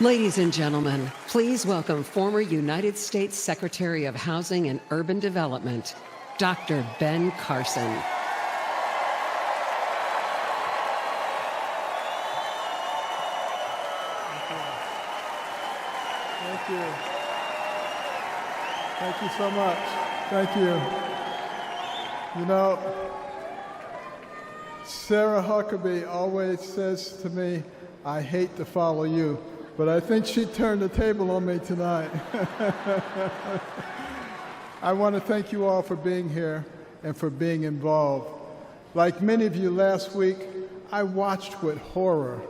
Ladies and gentlemen, please welcome former United States Secretary of Housing and Urban Development, Dr. Ben Carson. Thank you. Thank you so much. Thank you. You know, Sarah Huckabee always says to me, I hate to follow you, but I think she turned the table on me tonight. I want to thank you all for being here and for being involved. Like many of you last week, I watched with horror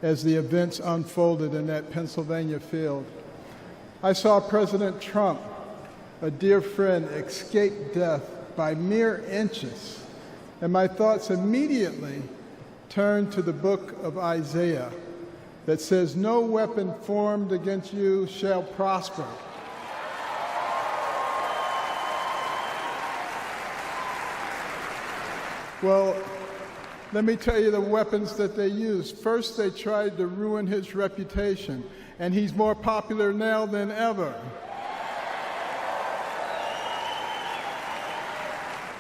as the events unfolded in that Pennsylvania field. I saw President Trump, a dear friend, escape death by mere inches, and my thoughts immediately turned to the book of Isaiah that says, "No weapon formed against you shall prosper." Well, let me tell you the weapons that they used. First, they tried to ruin his reputation, and he's more popular now than ever.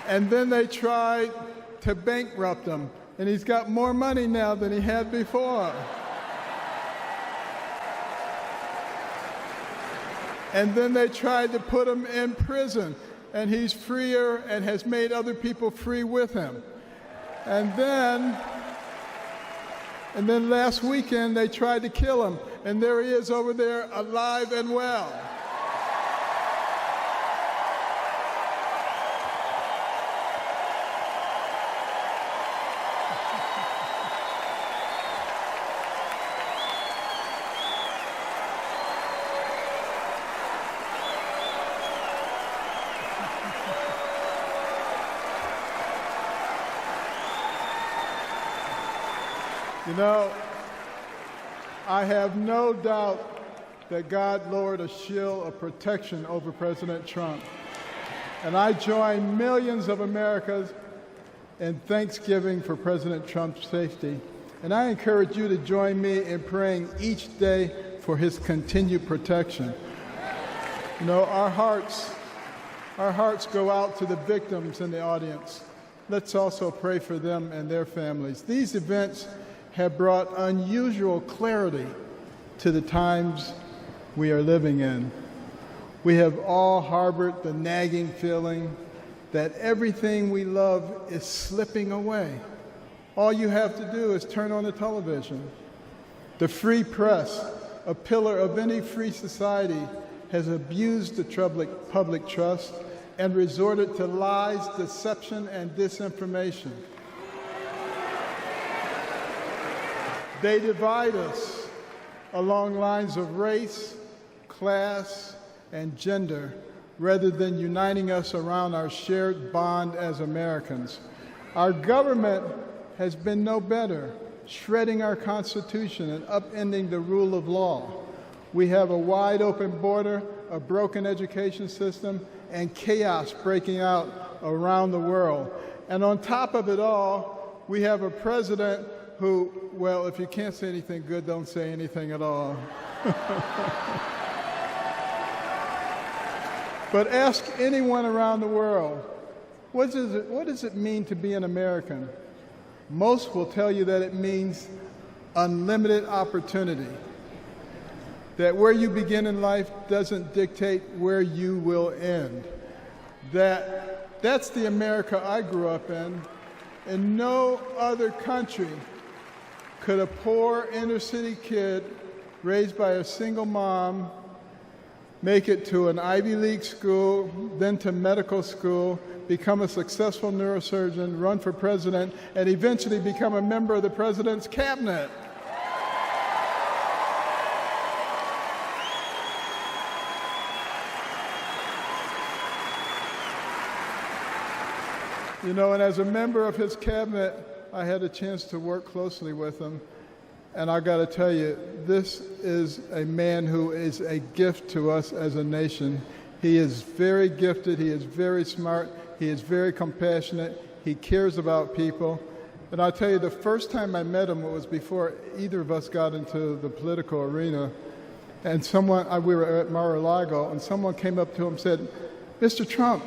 And then they tried to bankrupt him, and he's got more money now than he had before. And then they tried to put him in prison, and he's freer and has made other people free with him. And then last weekend they tried to kill him, and there he is over there alive and well. You know, I have no doubt that God lowered a shield of protection over President Trump. And I join millions of Americans in thanksgiving for President Trump's safety. And I encourage you to join me in praying each day for his continued protection. You know, our hearts go out to the victims in the audience. Let's also pray for them and their families. These events have brought unusual clarity to the times we are living in. We have all harbored the nagging feeling that everything we love is slipping away. All you have to do is turn on the television. The free press, a pillar of any free society, has abused the public trust and resorted to lies, deception, and disinformation. They divide us along lines of race, class, and gender, rather than uniting us around our shared bond as Americans. Our government has been no better, shredding our Constitution and upending the rule of law. We have a wide open border, a broken education system, and chaos breaking out around the world. And on top of it all, we have a president who, well, if you can't say anything good, don't say anything at all. But ask anyone around the world, what does it mean to be an American? Most will tell you that it means unlimited opportunity, that where you begin in life doesn't dictate where you will end. That's the America I grew up in. In no other country could a poor inner-city kid raised by a single mom make it to an Ivy League school, then to medical school, become a successful neurosurgeon, run for president, and eventually become a member of the president's cabinet. You know, and as a member of his cabinet, I had a chance to work closely with him. And I got to tell you, this is a man who is a gift to us as a nation. He is very gifted. He is very smart. He is very compassionate. He cares about people. And I'll tell you, the first time I met him was before either of us got into the political arena. And we were at Mar-a-Lago, and someone came up to him and said, "Mr. Trump,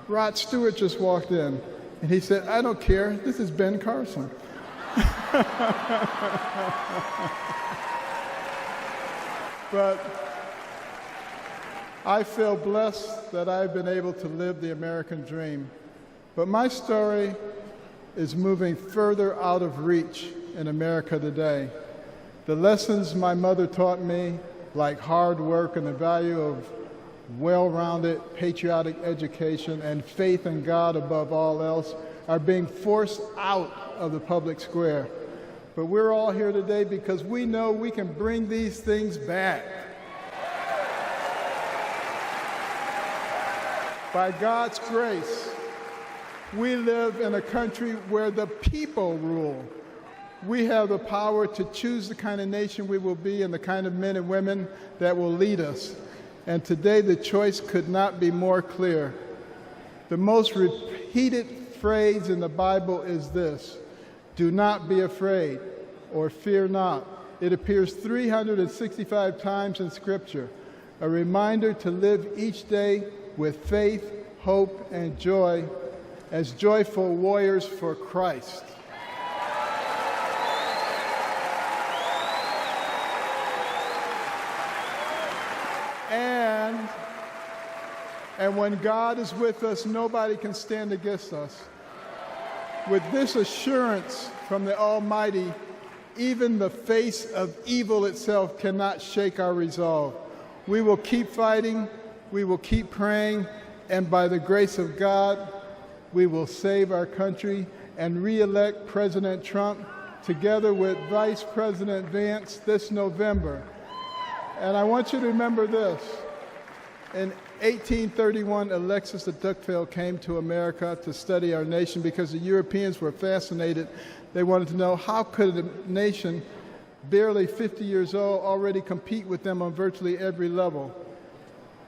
Rod Stewart just walked in." And he said, "I don't care, this is Ben Carson." But I feel blessed that I've been able to live the American dream. But my story is moving further out of reach in America today. The lessons my mother taught me, like hard work and the value of well-rounded patriotic education and faith in God above all else, are being forced out of the public square. But we're all here today because we know we can bring these things back. By God's grace, we live in a country where the people rule. We have the power to choose the kind of nation we will be and the kind of men and women that will lead us. And today the choice could not be more clear. The most repeated phrase in the Bible is this: "Do not be afraid," or "fear not." It appears 365 times in Scripture, a reminder to live each day with faith, hope, and joy as joyful warriors for Christ. And when God is with us, nobody can stand against us. With this assurance from the Almighty, even the face of evil itself cannot shake our resolve. We will keep fighting, we will keep praying, and by the grace of God, we will save our country and re-elect President Trump together with Vice President Vance this November. And I want you to remember this. In 1831, Alexis de Tocqueville came to America to study our nation because the Europeans were fascinated. They wanted to know, how could a nation barely 50 years old already compete with them on virtually every level?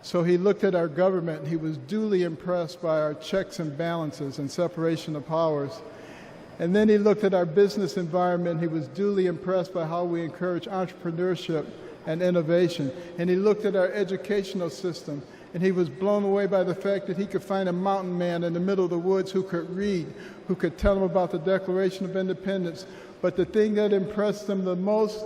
So he looked at our government. He was duly impressed by our checks and balances and separation of powers. And then he looked at our business environment. He was duly impressed by how we encourage entrepreneurship and innovation. And he looked at our educational system, and he was blown away by the fact that he could find a mountain man in the middle of the woods who could read, who could tell him about the Declaration of Independence. But the thing that impressed him the most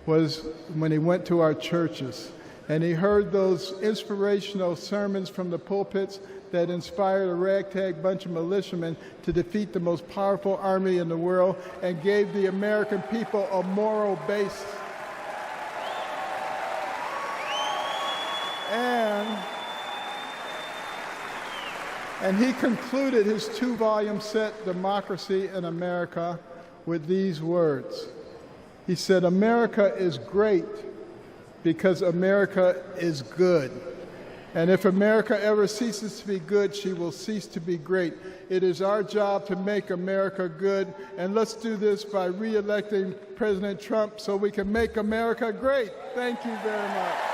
was when he went to our churches, and he heard those inspirational sermons from the pulpits that inspired a ragtag bunch of militiamen to defeat the most powerful army in the world and gave the American people a moral base. And he concluded his 2-volume set, Democracy in America, with these words. He said, "America is great because America is good. And if America ever ceases to be good, she will cease to be great. It is our job to make America good, and let's do this by re-electing President Trump so we can make America great." Thank you very much.